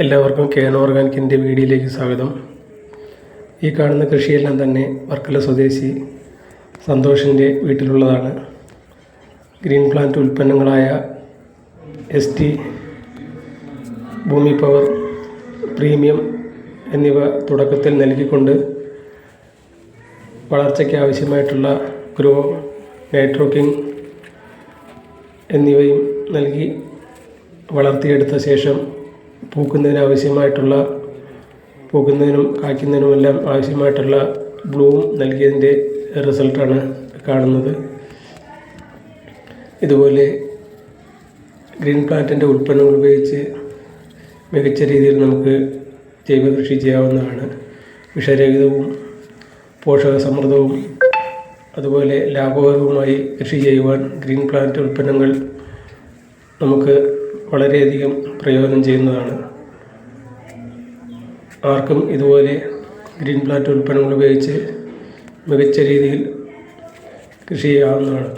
എല്ലാവർക്കും KN ഓർഗാനിക്കിൻ്റെ വീഡിയോയിലേക്ക് സ്വാഗതം. ഈ കാണുന്ന കൃഷിയെല്ലാം തന്നെ വർക്കല സ്വദേശി സന്തോഷിൻ്റെ വീട്ടിലുള്ളതാണ്. ഗ്രീൻ പ്ലാന്റ് ഉൽപ്പന്നങ്ങളായ ST, ഭൂമി പവർ, പ്രീമിയം എന്നിവ തുടക്കത്തിൽ നൽകിക്കൊണ്ട് വളർച്ചയ്ക്ക് ആവശ്യമായിട്ടുള്ള ഗ്രോ, നൈട്രോക്കിംഗ് എന്നിവയും നൽകി വളർത്തിയെടുത്ത ശേഷം പൂക്കുന്നതിനും കായ്ക്കുന്നതിനുമെല്ലാം ആവശ്യമായിട്ടുള്ള ബ്ലൂം നൽകിയതിൻ്റെ റിസൾട്ടാണ് കാണുന്നത്. ഇതുപോലെ ഗ്രീൻ പ്ലാന്റിൻ്റെ ഉൽപ്പന്നങ്ങൾ ഉപയോഗിച്ച് മികച്ച രീതിയിൽ നമുക്ക് ജൈവ കൃഷി ചെയ്യാവുന്നതാണ്. വിഷരഹിതവും പോഷകസമൃദ്ധവും അതുപോലെ ലാഭകരവുമായി കൃഷി ചെയ്യുവാൻ ഗ്രീൻ പ്ലാന്റ് ഉൽപ്പന്നങ്ങൾ നമുക്ക് വളരെയധികം പ്രയോജനം ചെയ്യുന്നതാണ്. ആർക്കും ഇതുപോലെ ഗ്രീൻ പ്ലാന്റ് ഉൽപ്പന്നങ്ങൾ ഉപയോഗിച്ച് മികച്ച രീതിയിൽ കൃഷി ചെയ്യാവുന്നതാണ്.